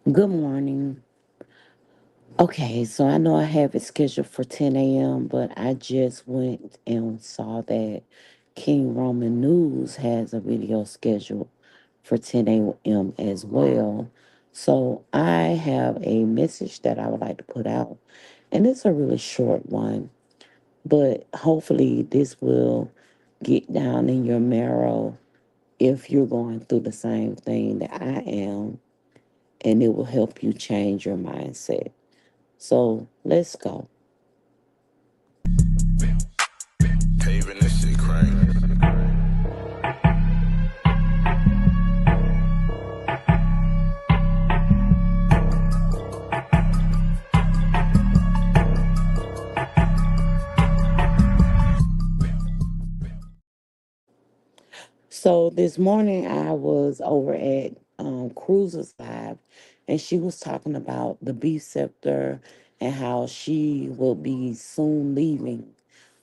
Good morning. Okay, so I know I have it scheduled for 10 a.m., but I just went and saw that King Roman News has a video scheduled for 10 a.m. as well. So I have a message that I would like to put out, and it's a really short one, but hopefully this will get down in your marrow if you're going through the same thing that I am, and it will help you change your mindset. So let's go. Paving this shit crazy. So this morning I was over at Cruiser's Live, and she was talking about the beef sector and how she will be soon leaving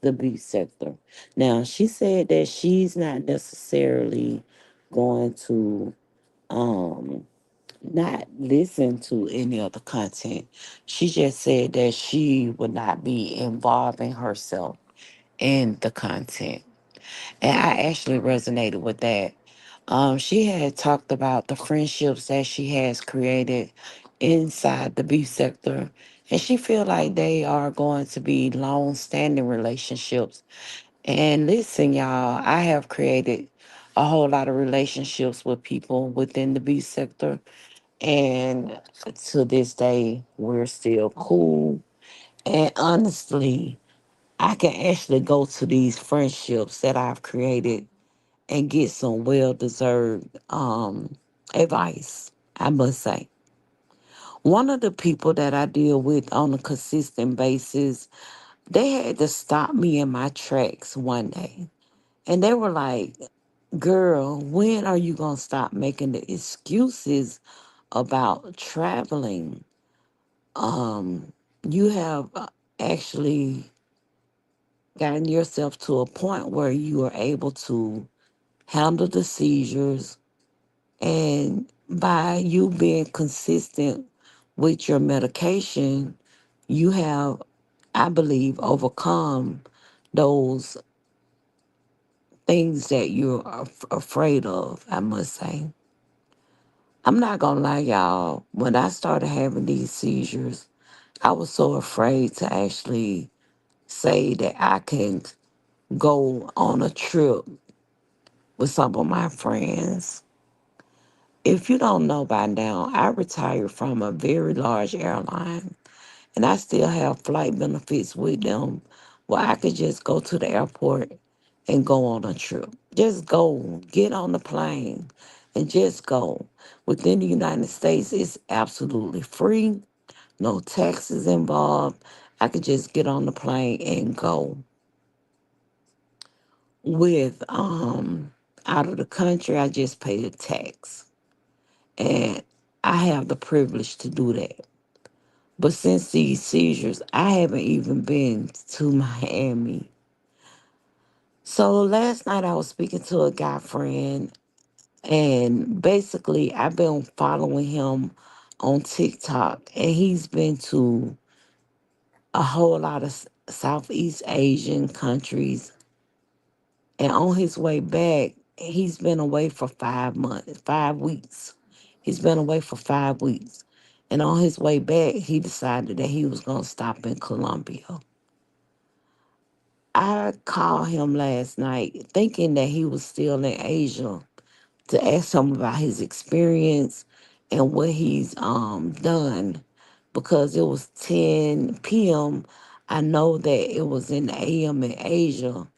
the beef sector. Now she said that she's not necessarily going to um not listen to any of the content. She just said that she would not be involving herself in the content. And I actually resonated with that. She had talked about the friendships that she has created inside the beef sector, and she feel like they are going to be long-standing relationships. And listen, y'all, I have created a whole lot of relationships with people within the beef sector, and to this day, we're still cool. And honestly, I can actually go to these friendships that I've created and get some well deserved advice, I must say. One of the people that I deal with on a consistent basis, they had to stop me in my tracks one day. And they were like, girl, when are you going to stop making the excuses about traveling? You have actually gotten yourself to a point where you are able to handle the seizures. And by you being consistent with your medication, you have, I believe, overcome those things that you're afraid of, I must say. I'm not gonna lie, y'all. When I started having these seizures, I was so afraid to actually say that I can go on a trip with some of my friends. If you don't know by now, I retired from a very large airline, and I still have flight benefits with them where I could just go to the airport and go on a trip. Just go, get on the plane and just go. Within the United States, it's absolutely free, no taxes involved. I could just get on the plane and go. With out of the country, I just pay the tax. And I have the privilege to do that. But since these seizures, I haven't even been to Miami. So last night I was speaking to a guy friend, and basically I've been following him on TikTok, and he's been to a whole lot of Southeast Asian countries. And on his way back, he's been away for 5 months, 5 weeks. He's been away for 5 weeks. And on his way back, he decided that he was going to stop in Colombia. I called him last night thinking that he was still in Asia to ask him about his experience and what he's done, because it was 10 p.m. I know that it was in the AM in Asia.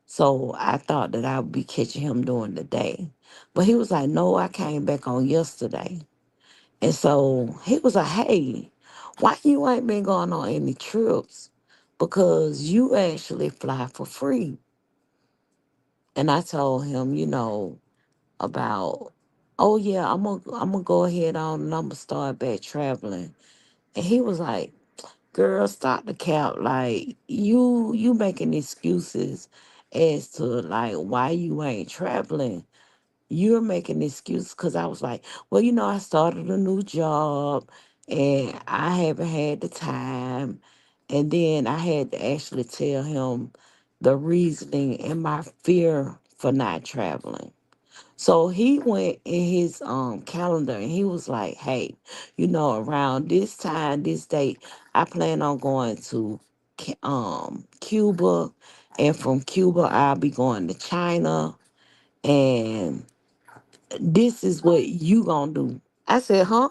So I thought that I would be catching him during the day. But he was like, no, I came back on yesterday. And so he was like, hey, why you ain't been going on any trips? Because you actually fly for free. And I told him, about, oh yeah, I'm gonna go ahead on and I'm gonna start back traveling. And he was like, girl, stop the cap. Like you making excuses as to like why you ain't traveling. you're making excuses. Because I was like, well, I started a new job and I haven't had the time. And then I had to actually tell him the reasoning and my fear for not traveling. So he went in his calendar and he was like, hey, around this time, this date, I plan on going to Cuba, and from Cuba I'll be going to China, and this is what you gonna do. I said, huh?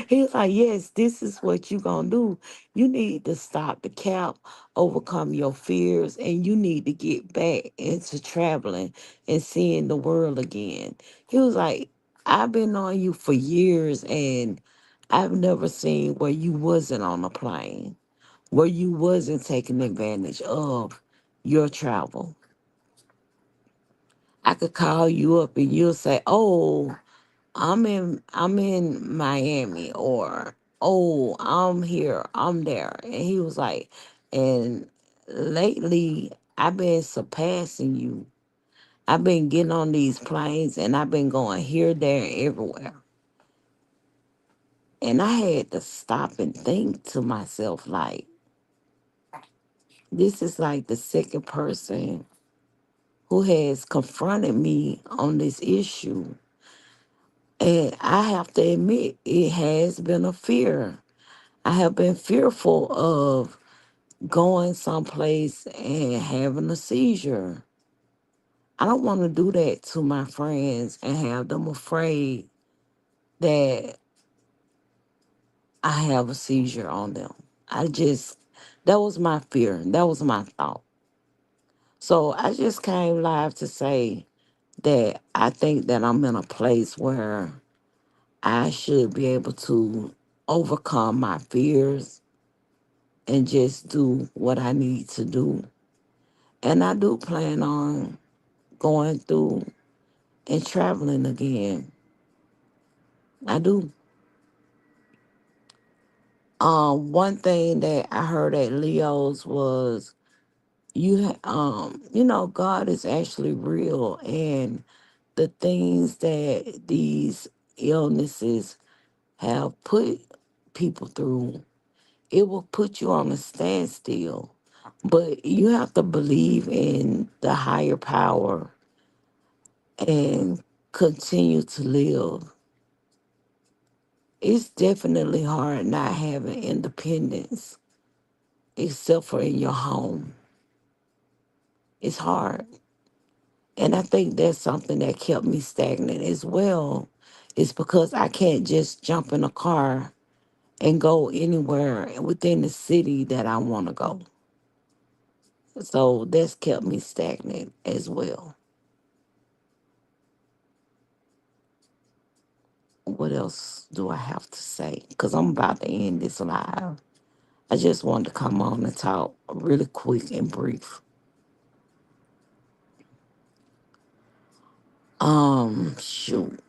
He was like, yes, this is what you gonna do. You need to stop the cap, overcome your fears, and you need to get back into traveling and seeing the world again. He was like, I've been on you for years and I've never seen where you wasn't on a plane, where you wasn't taking advantage of your travel. I could call you up and you'll say, oh, I'm in Miami, or oh, I'm here, I'm there. And he was like, and lately I've been surpassing you. I've been getting on these planes and I've been going here, there, and everywhere. And I had to stop and think to myself, like, this is like the second person who has confronted me on this issue. And I have to admit, it has been a fear. I have been fearful of going someplace and having a seizure. I don't want to do that to my friends and have them afraid that I have a seizure on them. I just, that was my fear. That was my thought. So I just came live to say that I think that I'm in a place where I should be able to overcome my fears and just do what I need to do. And I do plan on going through and traveling again. I do. One thing that I heard at Leo's was God is actually real, and the things that these illnesses have put people through, it will put you on a standstill. But you have to believe in the higher power and continue to live. It's definitely hard not having independence, except for in your home. It's hard. And I think that's something that kept me stagnant as well. It's because I can't just jump in a car and go anywhere within the city that I want to go. So that's kept me stagnant as well. What else do I have to say? Because I'm about to end this live. I just wanted to come on and talk really quick and brief. Shoot.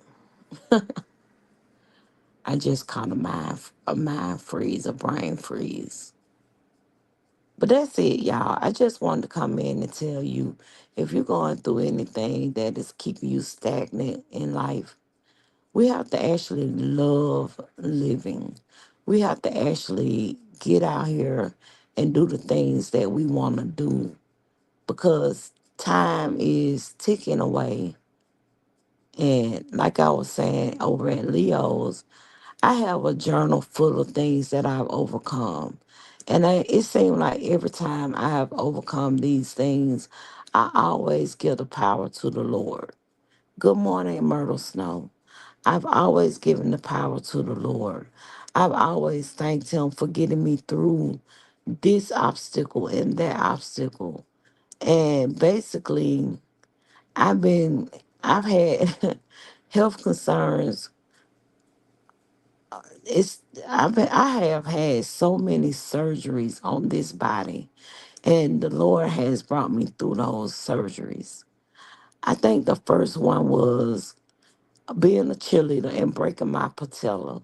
I just caught a mind freeze, a brain freeze. But that's it, y'all. I just wanted to come in and tell you, if you're going through anything that is keeping you stagnant in life, we have to actually love living. We have to actually get out here and do the things that we want to do, because time is ticking away. And like I was saying over at Leo's, I have a journal full of things that I've overcome. And it seemed like every time I have overcome these things, I always give the power to the Lord. Good morning, Myrtle Snow. I've always given the power to the Lord. I've always thanked Him for getting me through this obstacle and that obstacle. And basically, I've been, I've had health concerns. I have had so many surgeries on this body, and the Lord has brought me through those surgeries. I think the first one was being a cheerleader and breaking my patella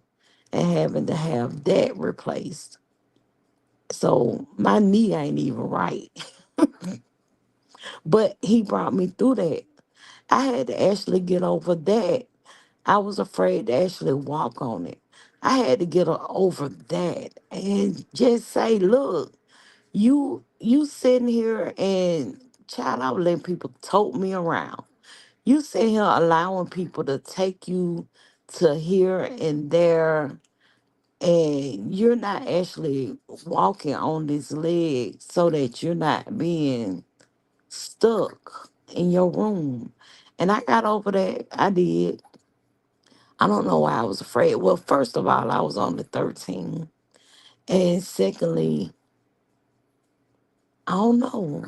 and having to have that replaced. So my knee ain't even right. But he brought me through that. I had to actually get over that. I was afraid to actually walk on it. I had to get over that and just say, look, you sitting here and child, I was letting people tote me around. You sitting here allowing people to take you to here and there, and you're not actually walking on this leg so that you're not being stuck in your room. And I got over that. I did. I don't know why I was afraid. Well, first of all, I was on the 13. And secondly, I don't know.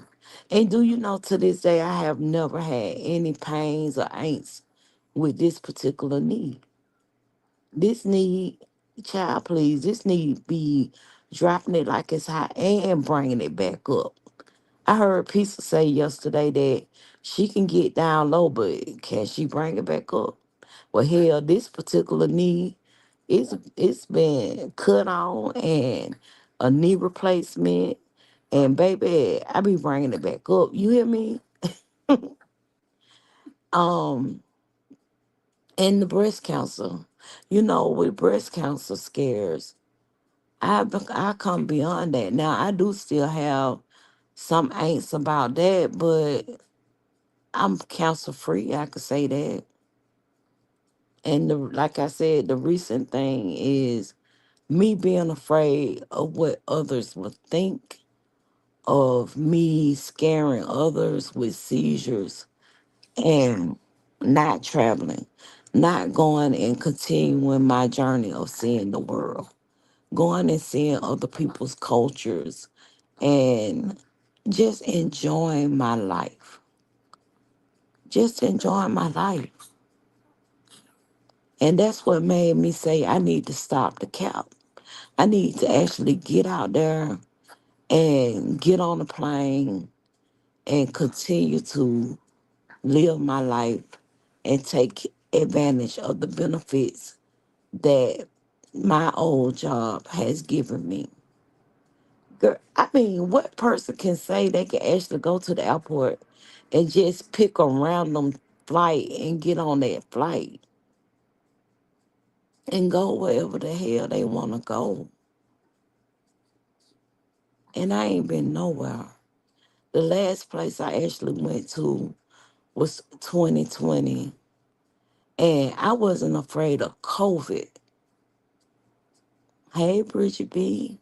And do you know to this day, I have never had any pains or ain'ts with this particular knee. This knee, child, please, this need be dropping it like it's hot and bringing it back up. I heard Pisa say yesterday that she can get down low, but can she bring it back up? Well, hell, this particular knee, it's been cut on and a knee replacement, and baby, I be bringing it back up. You hear me? Um, and the breast cancer, with breast cancer scares, I come beyond that. Now I do still have some angst about that, but I'm cancer free. I could say that. And like I said, the recent thing is me being afraid of what others would think of me scaring others with seizures and not traveling, not going and continuing my journey of seeing the world, going and seeing other people's cultures and just enjoying my life. Just enjoying my life. And that's what made me say I need to stop the cap. I need to actually get out there and get on a plane and continue to live my life and take advantage of the benefits that my old job has given me. Girl, I mean, what person can say they can actually go to the airport and just pick a random flight and get on that flight and go wherever the hell they want to go? And I ain't been nowhere. The last place I actually went to was 2020, and I wasn't afraid of COVID. Hey, Bridget B.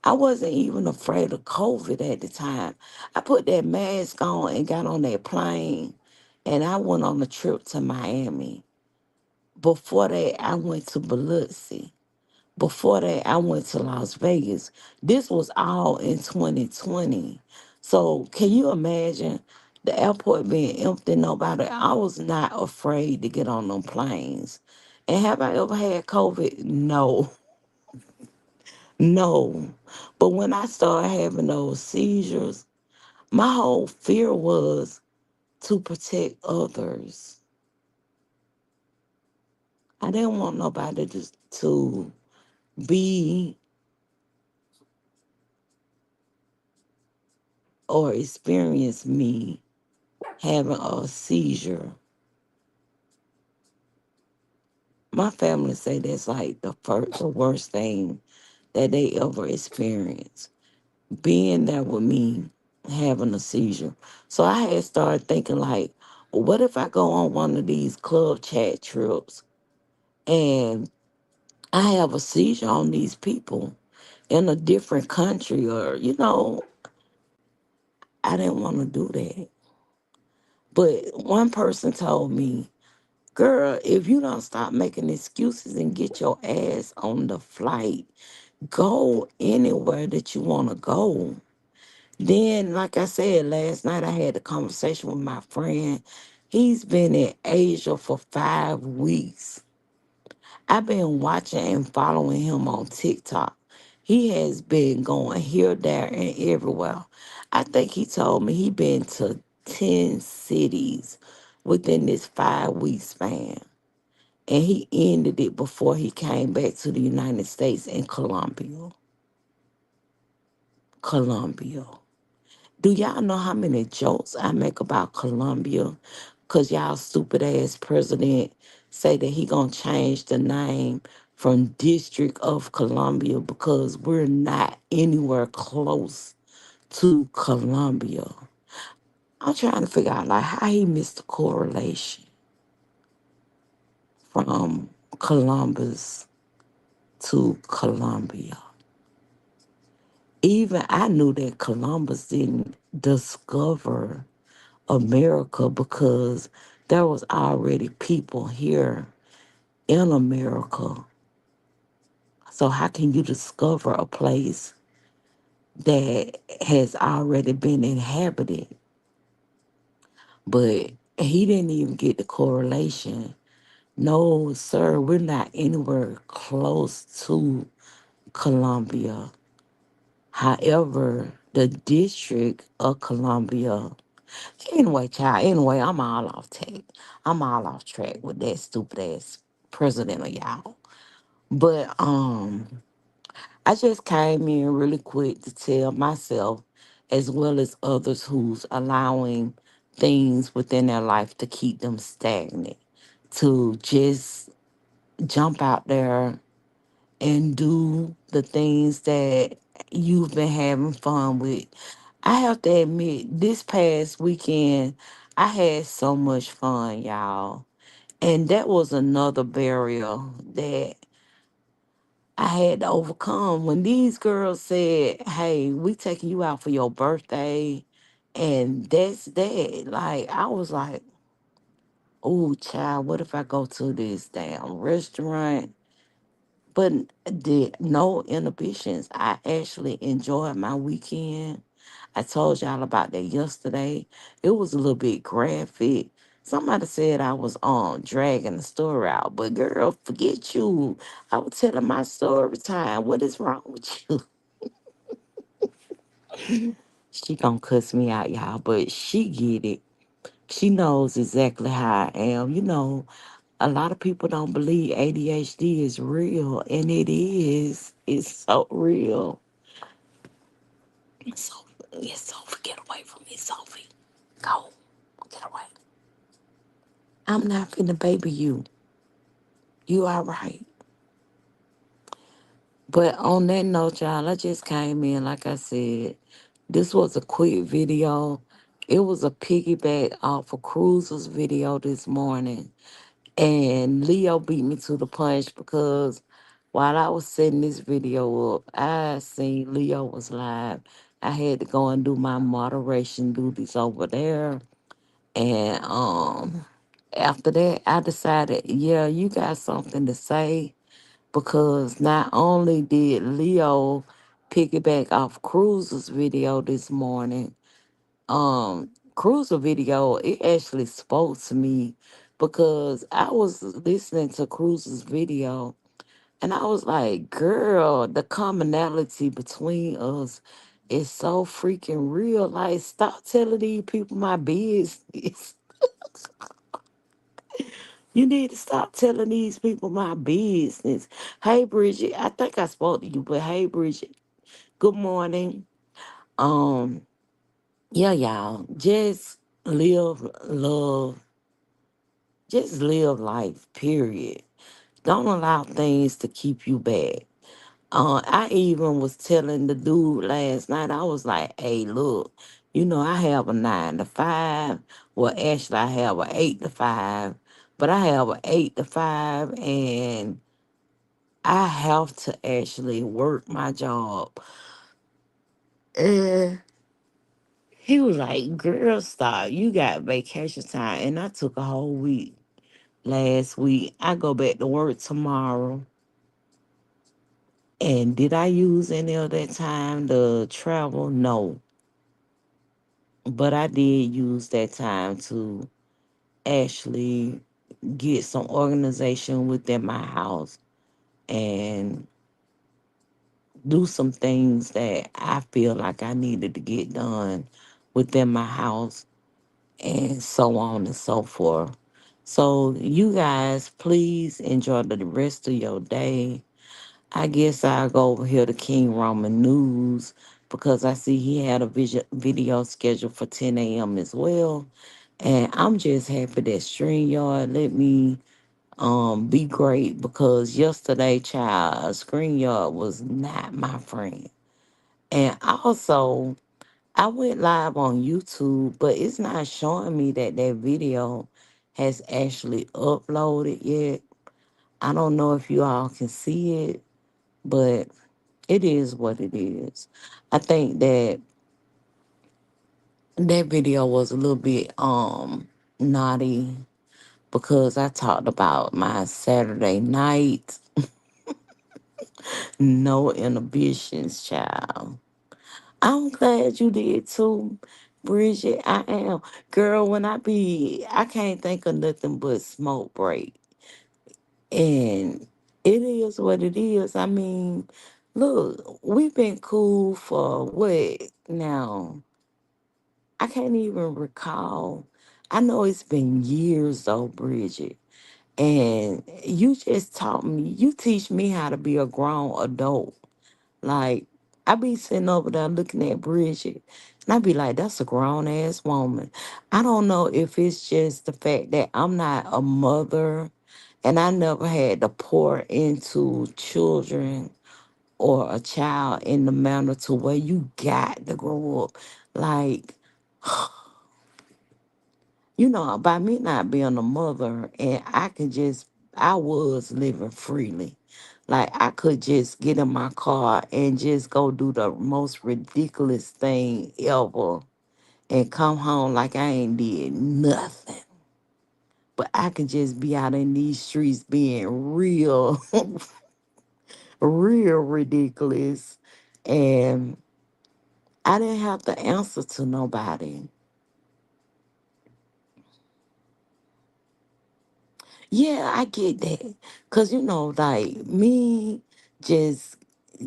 I wasn't even afraid of COVID at the time. I put that mask on and got on that plane, and I went on a trip to Miami. Before that, I went to Biloxi. Before that, I went to Las Vegas. This was all in 2020. So can you imagine the airport being empty, nobody? I was not afraid to get on them planes. And have I ever had COVID? No, no. But when I started having those seizures, my whole fear was to protect others. I didn't want nobody to be or experience me having a seizure. My family say that's like the worst thing that they ever experienced. Being there with me having a seizure. So I had started thinking like, what if I go on one of these club chat trips and I have a seizure on these people in a different country, or I didn't want to do that. But one person told me, girl, if you don't stop making excuses and get your ass on the flight, go anywhere that you want to go. Then, like I said, last night I had a conversation with my friend. He's been in Asia for 5 weeks. I've been watching and following him on TikTok. He has been going here, there, and everywhere. I think he told me he been to 10 cities within this 5 week span. And he ended it before he came back to the United States in Colombia. Colombia. Do y'all know how many jokes I make about Colombia? Cause y'all stupid ass president say that he gonna change the name from District of Columbia because we're not anywhere close to Columbia. I'm trying to figure out like how he missed the correlation from Columbus to Columbia. Even I knew that Columbus didn't discover America because there was already people here in America. So how can you discover a place that has already been inhabited? But he didn't even get the correlation. No, sir, we're not anywhere close to Columbia. However, the District of Columbia. Anyway, child, anyway, I'm all off track. I'm all off track with that stupid ass president of y'all. But I just came in really quick to tell myself, as well as others who's allowing things within their life to keep them stagnant, to just jump out there and do the things that you've been having fun with. I have to admit, this past weekend, I had so much fun, y'all. And that was another barrier that I had to overcome when these girls said, "Hey, we taking you out for your birthday." And that's that. Like, I was like, oh, child, what if I go to this damn restaurant? But did no inhibitions. I actually enjoyed my weekend. I told y'all about that yesterday. It was a little bit graphic. Somebody said I was on dragging the story out, but girl, forget you. I was telling my story time. What is wrong with you? She gonna cuss me out, y'all, but she get it. She knows exactly how I am. A lot of people don't believe ADHD is real, and it is. It's so real. So, yes, Sophie, get away from me, Sophie. Go, get away. I'm not finna baby you. You all right. But on that note, y'all, I just came in, like I said, this was a quick video. It was a piggyback off of Cruiser's video this morning. And Leo beat me to the punch because while I was setting this video up, I seen Leo was live. I had to go and do my moderation duties over there. And after that, I decided, yeah, you got something to say because not only did Leo piggyback off Cruz's video this morning, Cruiser video, it actually spoke to me because I was listening to Cruiser's video and I was like, girl, the commonality between us is so freaking real. Like, stop telling these people my business. You need to stop telling these people my business. Hey, Bridget, I think I spoke to you, but hey, Bridget, good morning. Um, yeah, y'all, just live, love, just live life, period. Don't allow things to keep you back. I even was telling the dude last night, I was like, hey, look, I have a 9 to 5. Well, actually, I have a 8 to 5, but I have a 8 to 5, and I have to actually work my job. And he was like, girl, stop. You got vacation time. And I took a whole week last week. I go back to work tomorrow. And did I use any of that time to travel? No. But I did use that time to actually get some organization within my house and do some things that I feel like I needed to get done within my house and so on and so forth. So, you guys, please enjoy the rest of your day. I guess I'll go over here to King Roman News because I see he had a video scheduled for 10 a.m. as well. And I'm just happy that StreamYard let me be great because yesterday, child, StreamYard was not my friend. And also, I went live on YouTube, but it's not showing me that that video has actually uploaded yet. I don't know if you all can see it, but it is what it is. I think that that video was a little bit naughty because I talked about my Saturday night, no inhibitions, child. I'm glad you did too, Bridget. I am. Girl, I can't think of nothing but smoke break. And it is what it is. I mean, look, we've been cool for what now? I can't even recall. I know it's been years though, Bridget. And you teach me how to be a grown adult. Like, I be sitting over there looking at Bridget, and I be like, that's a grown ass woman. I don't know if it's just the fact that I'm not a mother and I never had to pour into children or a child in the manner to where you got to grow up. Like, by me not being a mother, and I was living freely. Like, I could just get in my car and just go do the most ridiculous thing ever and come home like I ain't did nothing. But I could just be out in these streets being real, real ridiculous. And I didn't have to answer to nobody. Yeah, I get that. Cause like me, just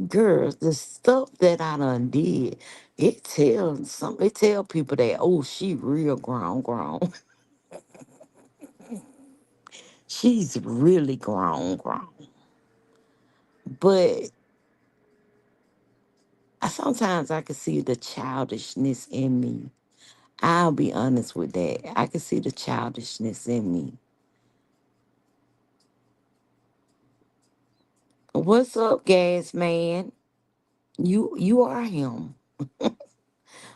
girls, the stuff that I done did, it tell people that, oh, she real grown. She's really grown. But sometimes I can see the childishness in me. I'll be honest with that. I can see the childishness in me. What's up, gas man? You are him.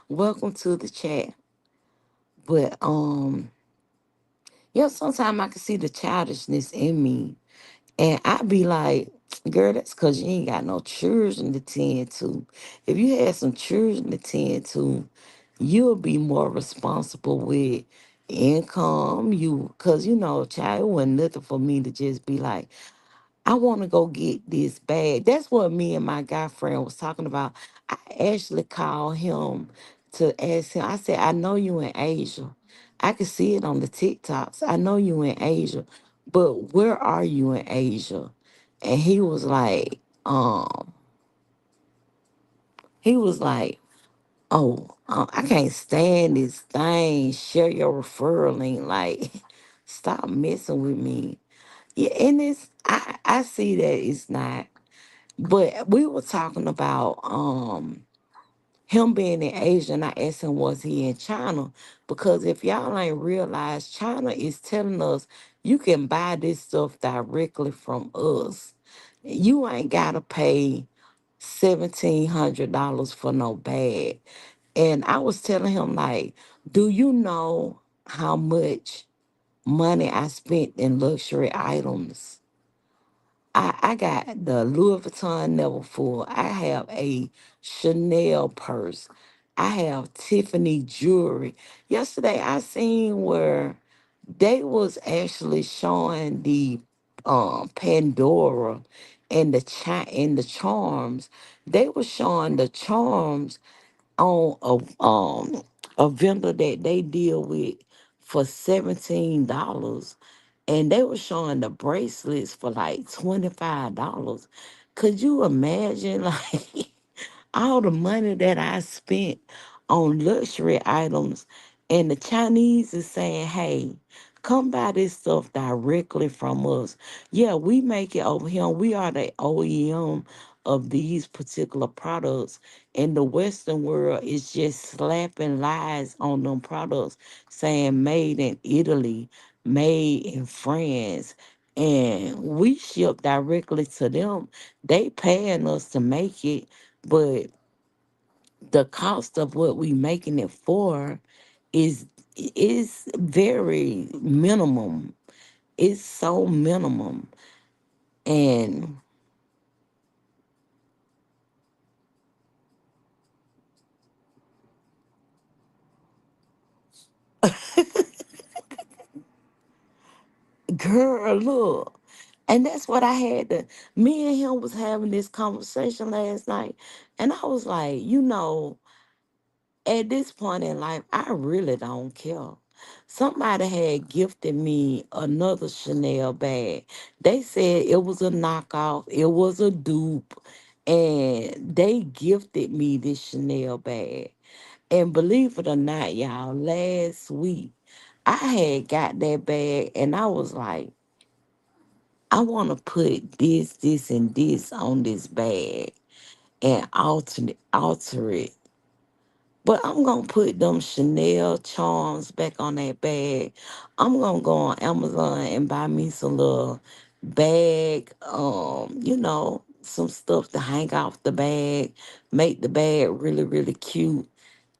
Welcome to the chat. But yeah, sometimes I can see the childishness in me. And I be like, girl, that's because you ain't got no children to tend to. If you had some children to tend to, you'll be more responsible with income. Because, child, it wasn't nothing for me to just be like, I want to go get this bag. That's what me and my guy friend was talking about. I actually called him to ask him. I said, I know you in Asia. I can see it on the TikToks. I know you in Asia, but where are you in Asia? And he was like, oh, I can't stand this thing. Share your referral link. Like, stop messing with me. Yeah, and I see that it's not. But we were talking about him being in Asia, and I asked him, was he in China? Because if y'all ain't realized, China is telling us you can buy this stuff directly from us. You ain't gotta pay $1,700 for no bag. And I was telling him, like, do you know how much money I spent in luxury items? I got the Louis Vuitton Neverfull. I have a Chanel purse. I have Tiffany jewelry. Yesterday I seen where they was actually showing the Pandora and the charms. They were showing the charms on a vendor that they deal with for $17, and they were showing the bracelets for like $25. Could you imagine, like, all the money that I spent on luxury items, and the Chinese is saying, hey, Come buy this stuff directly from us. Yeah, we make it over here. We are the OEM of these particular products. And the Western world is just slapping lies on them products, saying made in Italy, made in France. And we ship directly to them. They paying us to make it, but the cost of what we making it for is very minimum. It's so minimum. And girl, look. And that's what I had to me and him was having this conversation last night. And I was like, at this point in life, I really don't care. Somebody had gifted me another Chanel bag. They said it was a knockoff, it was a dupe, and they gifted me this Chanel bag. And believe it or not, y'all, last week I had got that bag and I was like, I want to put this, and this on this bag and alter it. But I'm gonna put them Chanel charms back on that bag. I'm gonna go on Amazon and buy me some little bag, some stuff to hang off the bag, make the bag really, really cute.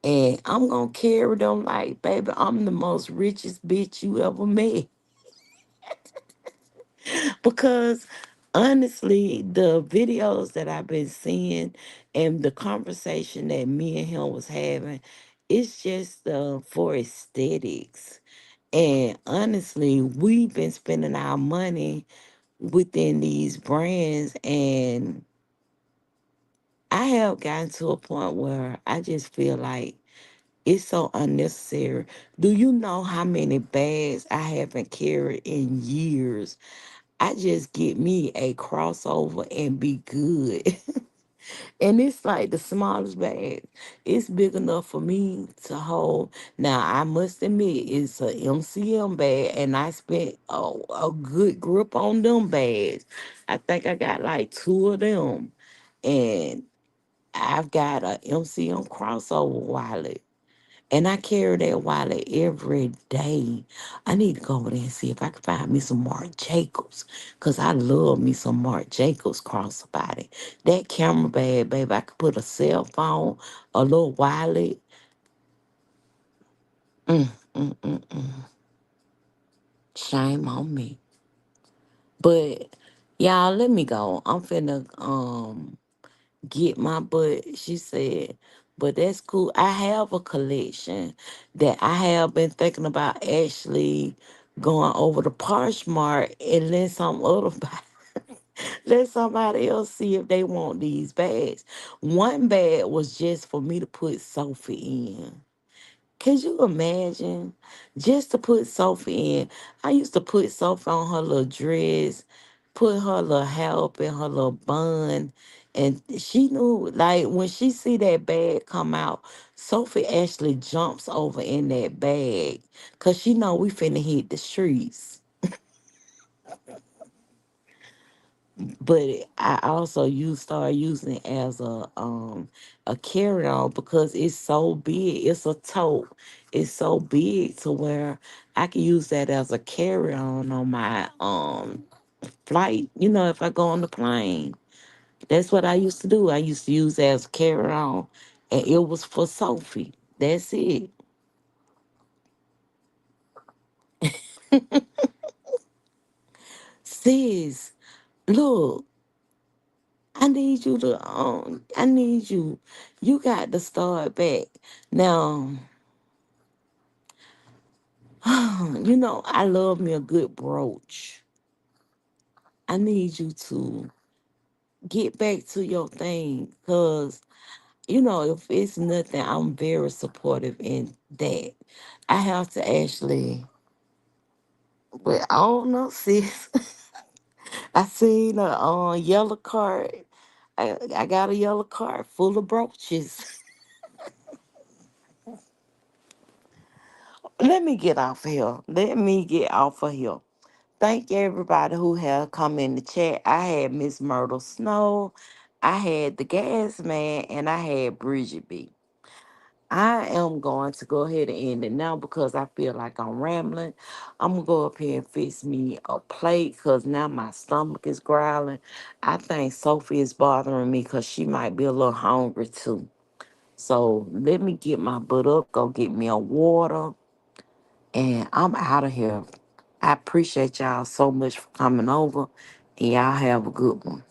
And I'm gonna carry them like, baby, I'm the most richest bitch you ever met. Because honestly, the videos that I've been seeing and the conversation that me and him was having, it's just for aesthetics. And honestly, we've been spending our money within these brands, and I have gotten to a point where I just feel like it's so unnecessary. Do you know how many bags I haven't carried in years? I just get me a crossover and be good. And it's like the smallest bag. It's big enough for me to hold. Now, I must admit, it's a MCM bag, and I spent a good grip on them bags. I think I got like two of them. And I've got a MCM crossover wallet. And I carry that wallet every day. I need to go over there and see if I can find me some Marc Jacobs. Because I love me some Marc Jacobs crossbody. That camera bag, baby, I could put a cell phone, a little wallet. Mm, mm, mm, mm. Shame on me. But y'all, let me go. I'm finna get my butt, she said. But that's cool. I have a collection that I have been thinking about actually going over to Poshmark and let somebody else see if they want these bags. One bag was just for me to put Sophie in. Can you imagine? Just to put Sophie in. I used to put Sophie on her little dress, put her little hair up in her little bun. And she knew, like, when she see that bag come out, Sophie actually jumps over in that bag. Because she know we finna hit the streets. But I also start using it as a carry on because it's so big. It's a tote. It's so big to where I can use that as a carry on my flight. If I go on the plane, that's what I used to do. I used to use it as a carry on, and it was for Sophie. That's it, sis. Look, I need you to I need you. You got to start back. Now, I love me a good brooch. I need you to get back to your thing. Cause, if it's nothing, I'm very supportive in that. I have to actually, but I don't know, sis. I seen a yellow card. I got a yellow card full of brooches. Let me get off of here. Let me get off of here. Thank everybody who have come in the chat. I had Miss Myrtle Snow, I had the Gas Man, and I had Bridget B. I am going to go ahead and end it now because I feel like I'm rambling. I'm gonna go up here and fix me a plate because now my stomach is growling. I think Sophie is bothering me because she might be a little hungry too. So let me get my butt up, go get me a water, and I'm out of here. I appreciate y'all so much for coming over, and y'all have a good one.